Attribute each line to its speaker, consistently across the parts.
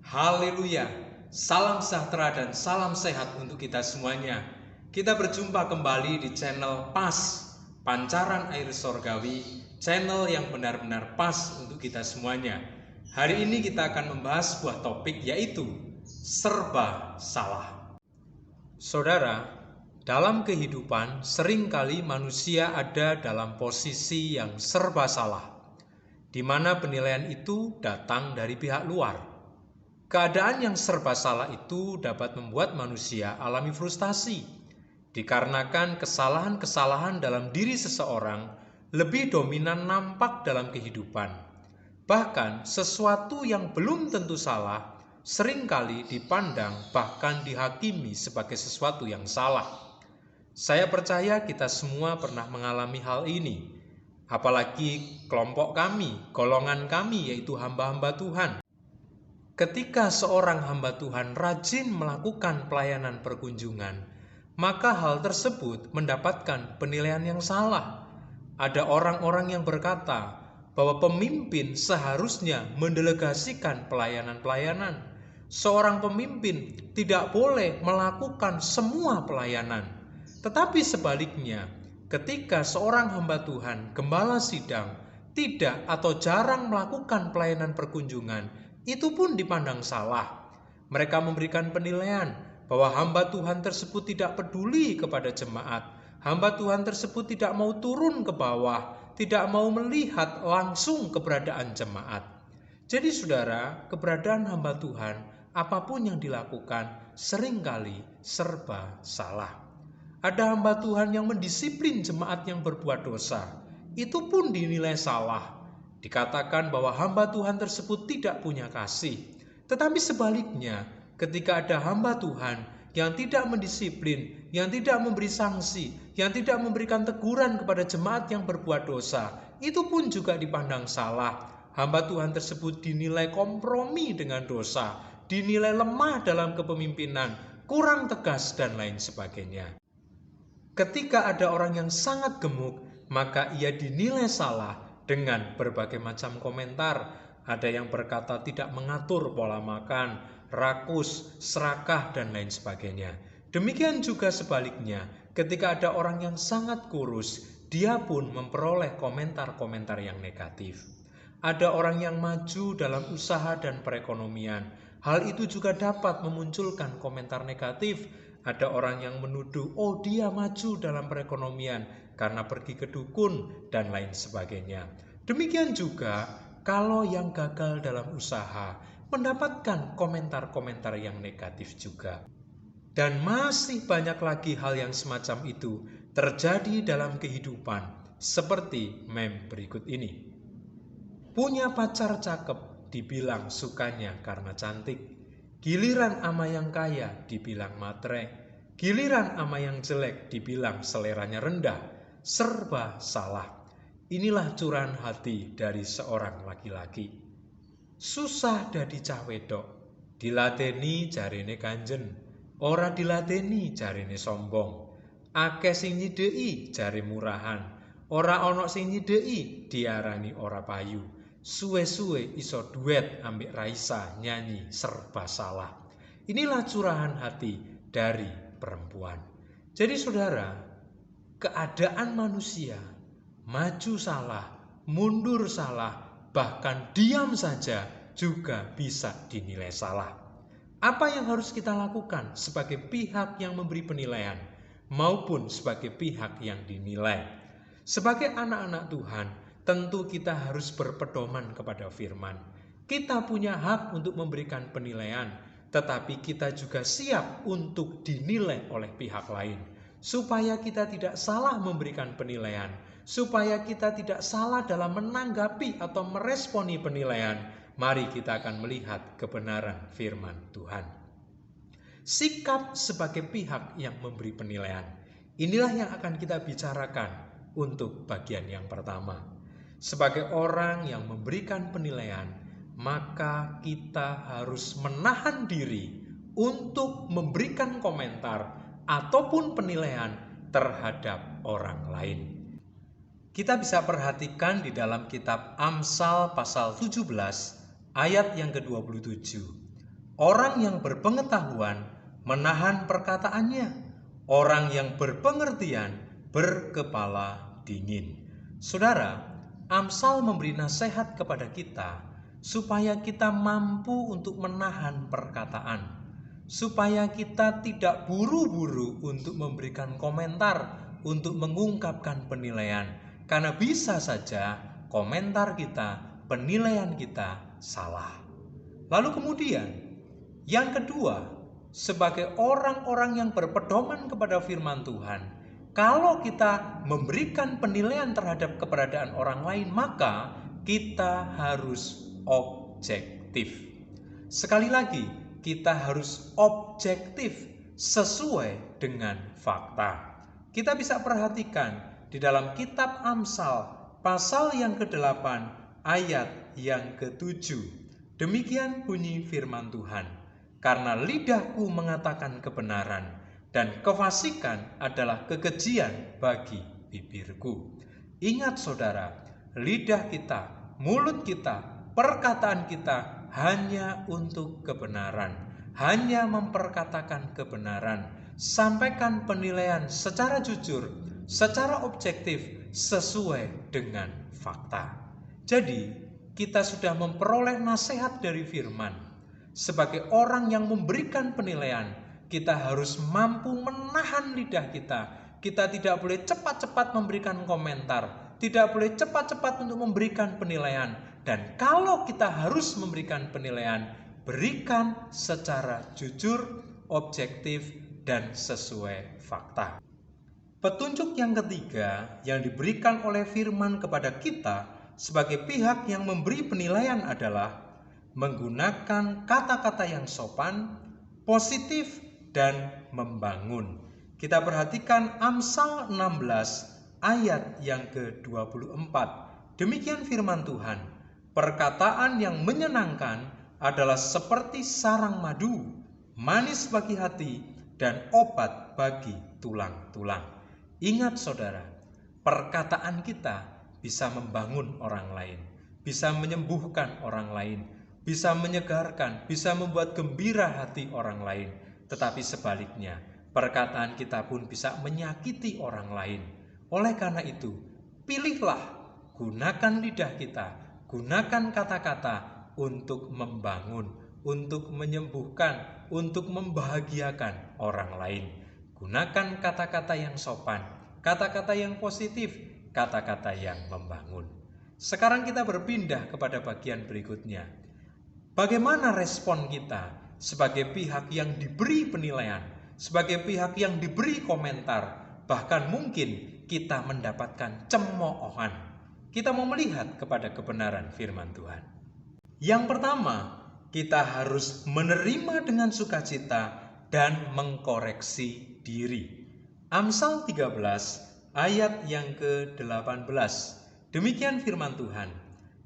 Speaker 1: Haleluya, salam sejahtera dan salam sehat untuk kita semuanya. Kita berjumpa kembali di channel PAS, Pancaran Air Sorgawi, channel yang benar-benar pas untuk kita semuanya. Hari ini kita akan membahas sebuah topik, yaitu serba salah. Saudara, dalam kehidupan seringkali manusia ada dalam posisi yang serba salah, di mana penilaian itu datang dari pihak luar. Keadaan yang serba salah itu dapat membuat manusia alami frustasi, dikarenakan kesalahan-kesalahan dalam diri seseorang lebih dominan nampak dalam kehidupan. Bahkan sesuatu yang belum tentu salah seringkali dipandang bahkan dihakimi sebagai sesuatu yang salah. Saya percaya kita semua pernah mengalami hal ini, apalagi kelompok kami, golongan kami, yaitu hamba-hamba Tuhan. Ketika seorang hamba Tuhan rajin melakukan pelayanan perkunjungan, maka hal tersebut mendapatkan penilaian yang salah. Ada orang-orang yang berkata bahwa pemimpin seharusnya mendelegasikan pelayanan-pelayanan. Seorang pemimpin tidak boleh melakukan semua pelayanan. Tetapi sebaliknya, ketika seorang hamba Tuhan, gembala sidang, tidak atau jarang melakukan pelayanan perkunjungan, itu pun dipandang salah. Mereka memberikan penilaian bahwa hamba Tuhan tersebut tidak peduli kepada jemaat. Hamba Tuhan tersebut tidak mau turun ke bawah, tidak mau melihat langsung keberadaan jemaat. Jadi saudara, keberadaan hamba Tuhan, apapun yang dilakukan, seringkali serba salah. Ada hamba Tuhan yang mendisiplin jemaat yang berbuat dosa, itu pun dinilai salah. Dikatakan bahwa hamba Tuhan tersebut tidak punya kasih. Tetapi sebaliknya, ketika ada hamba Tuhan yang tidak mendisiplin, yang tidak memberi sanksi, yang tidak memberikan teguran kepada jemaat yang berbuat dosa, itu pun juga dipandang salah. Hamba Tuhan tersebut dinilai kompromi dengan dosa, dinilai lemah dalam kepemimpinan, kurang tegas, dan lain sebagainya. Ketika ada orang yang sangat gemuk, maka ia dinilai salah dengan berbagai macam komentar. Ada yang berkata tidak mengatur pola makan, rakus, serakah, dan lain sebagainya. Demikian juga sebaliknya, ketika ada orang yang sangat kurus, dia pun memperoleh komentar-komentar yang negatif. Ada orang yang maju dalam usaha dan perekonomian, hal itu juga dapat memunculkan komentar negatif. Ada orang yang menuduh, oh dia maju dalam perekonomian karena pergi ke dukun dan lain sebagainya. Demikian juga kalau yang gagal dalam usaha mendapatkan komentar-komentar yang negatif juga. Dan masih banyak lagi hal yang semacam itu terjadi dalam kehidupan, seperti meme berikut ini. Punya pacar cakep dibilang sukanya karena cantik. Giliran ama yang kaya dibilang matre. Giliran ama yang jelek dibilang seleranya rendah. Serba salah. Inilah curahan hati dari seorang laki-laki. Susah dadi cah wedok, diladeni jarene kanjen, ora diladeni jarene sombong. Akeh sing nyideki jare murahan, ora ana sing nyideki diarani ora payu. Suwe-suwe iso duet ambek Raisa nyanyi serba salah. Inilah curahan hati dari perempuan. Jadi saudara, keadaan manusia maju salah, mundur salah, bahkan diam saja juga bisa dinilai salah. Apa yang harus kita lakukan sebagai pihak yang memberi penilaian maupun sebagai pihak yang dinilai? Sebagai anak-anak Tuhan, tentu kita harus berpedoman kepada firman. Kita punya hak untuk memberikan penilaian, tetapi kita juga siap untuk dinilai oleh pihak lain. Supaya kita tidak salah memberikan penilaian, supaya kita tidak salah dalam menanggapi atau meresponi penilaian, mari kita akan melihat kebenaran firman Tuhan. Sikap sebagai pihak yang memberi penilaian, inilah yang akan kita bicarakan untuk bagian yang pertama. Sebagai orang yang memberikan penilaian, maka kita harus menahan diri untuk memberikan komentar ataupun penilaian terhadap orang lain. Kita bisa perhatikan di dalam kitab Amsal pasal 17 ayat yang ke-27. Orang yang berpengetahuan menahan perkataannya. Orang yang berpengertian berkepala dingin. Saudara, Amsal memberi nasihat kepada kita supaya kita mampu untuk menahan perkataan, supaya kita tidak buru-buru untuk memberikan komentar, untuk mengungkapkan penilaian, karena bisa saja komentar kita, penilaian kita salah. Lalu kemudian, yang kedua, sebagai orang-orang yang berpedoman kepada firman Tuhan, kalau kita memberikan penilaian terhadap keberadaan orang lain, maka kita harus objektif. Sekali lagi, kita harus objektif sesuai dengan fakta. Kita bisa perhatikan di dalam kitab Amsal pasal yang ke-8 ayat yang ke-7. Demikian bunyi firman Tuhan. Karena lidahku mengatakan kebenaran dan kefasikan adalah kekejian bagi bibirku. Ingat saudara, lidah kita, mulut kita, perkataan kita hanya untuk kebenaran, hanya memperkatakan kebenaran. Sampaikan penilaian secara jujur, secara objektif, sesuai dengan fakta. Jadi, kita sudah memperoleh nasihat dari firman. Sebagai orang yang memberikan penilaian, kita harus mampu menahan lidah kita. Kita tidak boleh cepat-cepat memberikan komentar, tidak boleh cepat-cepat untuk memberikan penilaian. Dan kalau kita harus memberikan penilaian, berikan secara jujur, objektif, dan sesuai fakta. Petunjuk yang ketiga yang diberikan oleh firman kepada kita sebagai pihak yang memberi penilaian adalah menggunakan kata-kata yang sopan, positif, dan membangun. Kita perhatikan Amsal 16 ayat yang ke-24. Demikian firman Tuhan. Perkataan yang menyenangkan adalah seperti sarang madu, manis bagi hati, dan obat bagi tulang-tulang. Ingat saudara, perkataan kita bisa membangun orang lain, bisa menyembuhkan orang lain, bisa menyegarkan, bisa membuat gembira hati orang lain. Tetapi sebaliknya, perkataan kita pun bisa menyakiti orang lain. Oleh karena itu, pilihlah, gunakan lidah kita, gunakan kata-kata untuk membangun, untuk menyembuhkan, untuk membahagiakan orang lain. Gunakan kata-kata yang sopan, kata-kata yang positif, kata-kata yang membangun. Sekarang kita berpindah kepada bagian berikutnya. Bagaimana respon kita sebagai pihak yang diberi penilaian, sebagai pihak yang diberi komentar, bahkan mungkin kita mendapatkan cemoohan. Kita mau melihat kepada kebenaran firman Tuhan. Yang pertama, kita harus menerima dengan sukacita dan mengkoreksi diri. Amsal 13 ayat yang ke-18. Demikian firman Tuhan.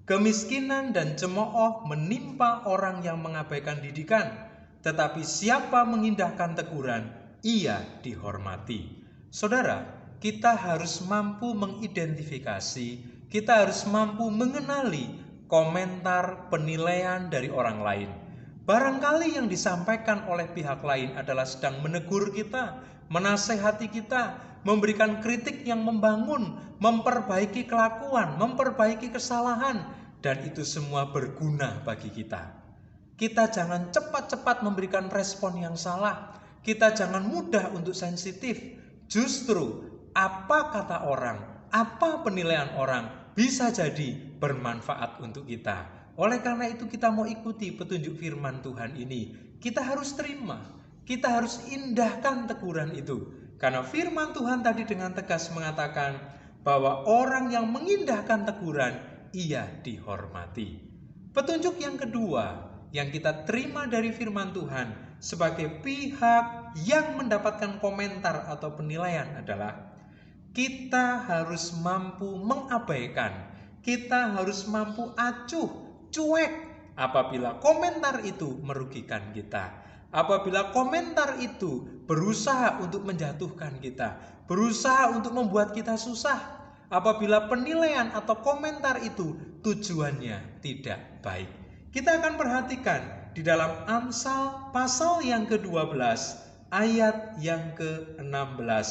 Speaker 1: Kemiskinan dan cemooh menimpa orang yang mengabaikan didikan, tetapi siapa mengindahkan teguran, ia dihormati. Saudara, kita harus mampu mengidentifikasi, kita harus mampu mengenali komentar penilaian dari orang lain. Barangkali yang disampaikan oleh pihak lain adalah sedang menegur kita, menasehati kita, memberikan kritik yang membangun, memperbaiki kelakuan, memperbaiki kesalahan, dan itu semua berguna bagi kita. Kita jangan cepat-cepat memberikan respon yang salah. Kita jangan mudah untuk sensitif. Justru apa kata orang, apa penilaian orang bisa jadi bermanfaat untuk kita. Oleh karena itu kita mau ikuti petunjuk firman Tuhan ini. Kita harus terima, kita harus indahkan teguran itu. Karena firman Tuhan tadi dengan tegas mengatakan bahwa orang yang mengindahkan teguran, ia dihormati. Petunjuk yang kedua yang kita terima dari firman Tuhan sebagai pihak yang mendapatkan komentar atau penilaian adalah kita harus mampu mengabaikan, kita harus mampu acuh, cuek apabila komentar itu merugikan kita. Apabila komentar itu berusaha untuk menjatuhkan kita, berusaha untuk membuat kita susah, apabila penilaian atau komentar itu tujuannya tidak baik. Kita akan perhatikan di dalam Amsal pasal yang ke-12 ayat yang ke-16.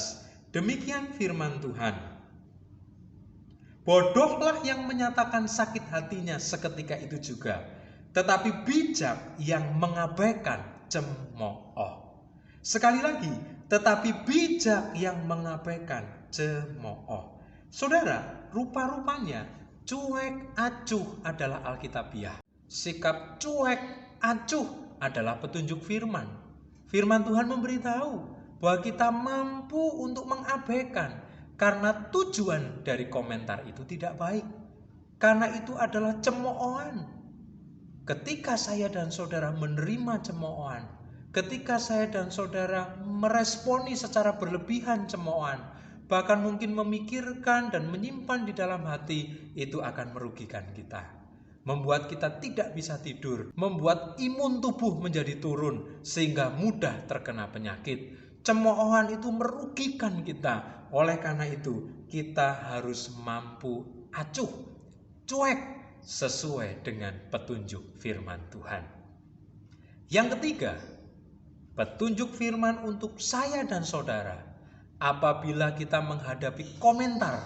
Speaker 1: Demikian firman Tuhan. Bodohlah yang menyatakan sakit hatinya seketika itu juga, tetapi bijak yang mengabaikan cemooh. Sekali lagi, tetapi bijak yang mengabaikan cemooh. Saudara, rupa-rupanya cuek acuh adalah Alkitabiah. Sikap cuek acuh adalah petunjuk firman. Firman Tuhan memberitahu bahwa kita mampu untuk mengabaikan karena tujuan dari komentar itu tidak baik. Karena itu adalah cemoohan. Ketika saya dan saudara menerima cemoohan, ketika saya dan saudara meresponi secara berlebihan cemoohan, bahkan mungkin memikirkan dan menyimpan di dalam hati, itu akan merugikan kita. Membuat kita tidak bisa tidur, membuat imun tubuh menjadi turun sehingga mudah terkena penyakit. Cemoohan itu merugikan kita. Oleh karena itu, kita harus mampu acuh, cuek sesuai dengan petunjuk firman Tuhan. Yang ketiga, petunjuk firman untuk saya dan saudara. Apabila kita menghadapi komentar,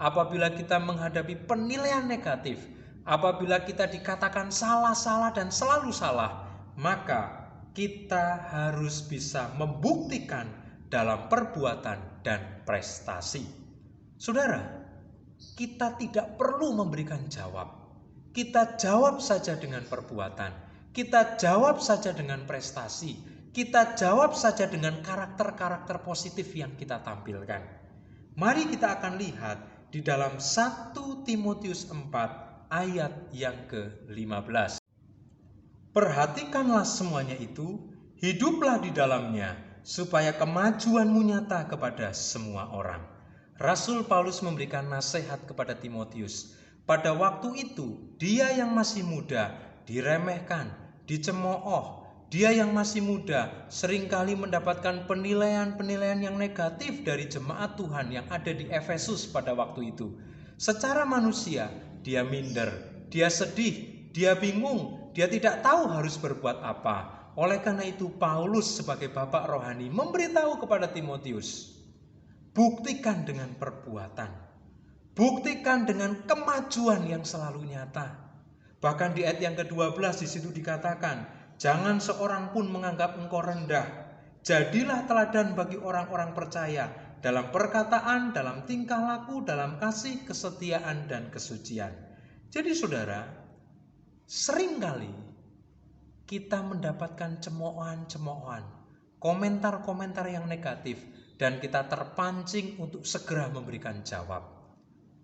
Speaker 1: apabila kita menghadapi penilaian negatif, apabila kita dikatakan salah dan selalu salah, maka kita harus bisa membuktikan dalam perbuatan dan prestasi. Saudara, kita tidak perlu memberikan jawab. Kita jawab saja dengan perbuatan. Kita jawab saja dengan prestasi. Kita jawab saja dengan karakter-karakter positif yang kita tampilkan. Mari kita akan lihat di dalam 1 Timotius 4 ayat yang ke-15. Perhatikanlah semuanya itu, hiduplah di dalamnya, supaya kemajuanmu nyata kepada semua orang. Rasul Paulus memberikan nasihat kepada Timotius. Pada waktu itu, dia yang masih muda diremehkan, dicemooh. Dia yang masih muda seringkali mendapatkan penilaian-penilaian yang negatif dari jemaat Tuhan yang ada di Efesus pada waktu itu. Secara manusia, dia minder, dia sedih, dia bingung, dia tidak tahu harus berbuat apa. Oleh karena itu Paulus sebagai bapak rohani memberitahu kepada Timotius, buktikan dengan perbuatan, buktikan dengan kemajuan yang selalu nyata. Bahkan di ayat yang ke-12 di situ dikatakan, jangan seorang pun menganggap engkau rendah. Jadilah teladan bagi orang-orang percaya dalam perkataan, dalam tingkah laku, dalam kasih, kesetiaan, dan kesucian. Jadi saudara, seringkali kita mendapatkan cemoohan, komentar-komentar yang negatif, dan kita terpancing untuk segera memberikan jawab.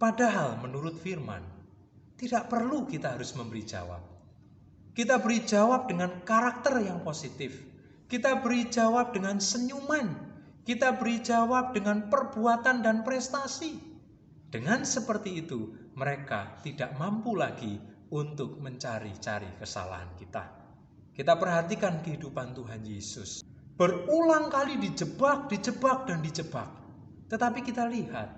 Speaker 1: Padahal menurut firman, tidak perlu kita harus memberi jawab. Kita beri jawab dengan karakter yang positif. Kita beri jawab dengan senyuman. Kita beri jawab dengan perbuatan dan prestasi. Dengan seperti itu, mereka tidak mampu lagi untuk mencari-cari kesalahan kita. Kita perhatikan kehidupan Tuhan Yesus. Berulang kali dijebak. Tetapi kita lihat,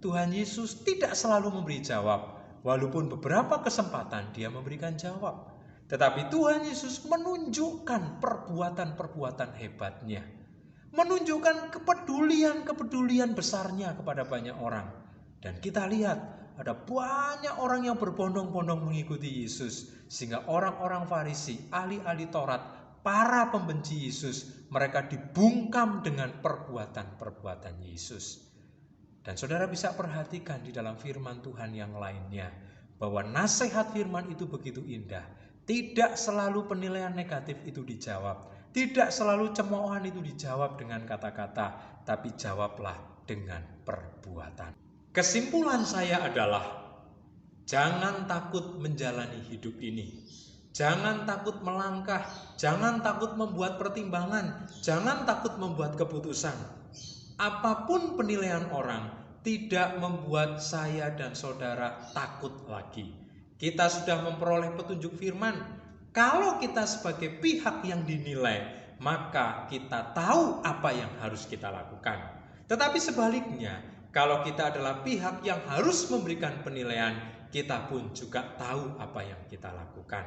Speaker 1: Tuhan Yesus tidak selalu memberi jawab. Walaupun beberapa kesempatan dia memberikan jawab. Tetapi Tuhan Yesus menunjukkan perbuatan-perbuatan hebatnya. Menunjukkan kepedulian besarnya kepada banyak orang. Dan kita lihat ada banyak orang yang berbondong-bondong mengikuti Yesus. Sehingga orang-orang Farisi, ahli-ahli Taurat, para pembenci Yesus, mereka dibungkam dengan perbuatan-perbuatan Yesus. Dan saudara bisa perhatikan di dalam firman Tuhan yang lainnya, bahwa nasihat firman itu begitu indah. Tidak selalu penilaian negatif itu dijawab. Tidak selalu cemoohan itu dijawab dengan kata-kata. Tapi jawablah dengan perbuatan. Kesimpulan saya adalah, jangan takut menjalani hidup ini. Jangan takut melangkah. Jangan takut membuat pertimbangan. Jangan takut membuat keputusan. Apapun penilaian orang tidak membuat saya dan saudara takut lagi. Kita sudah memperoleh petunjuk firman. Kalau kita sebagai pihak yang dinilai, maka kita tahu apa yang harus kita lakukan. Tetapi sebaliknya, kalau kita adalah pihak yang harus memberikan penilaian, kita pun juga tahu apa yang kita lakukan.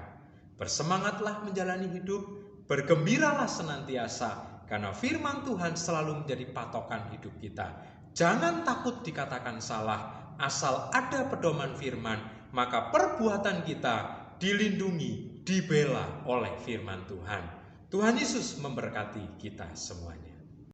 Speaker 1: Bersemangatlah menjalani hidup, bergembiralah senantiasa, karena firman Tuhan selalu menjadi patokan hidup kita. Jangan takut dikatakan salah, asal ada pedoman firman, maka perbuatan kita dilindungi, dibela oleh firman Tuhan. Tuhan Yesus memberkati kita semuanya.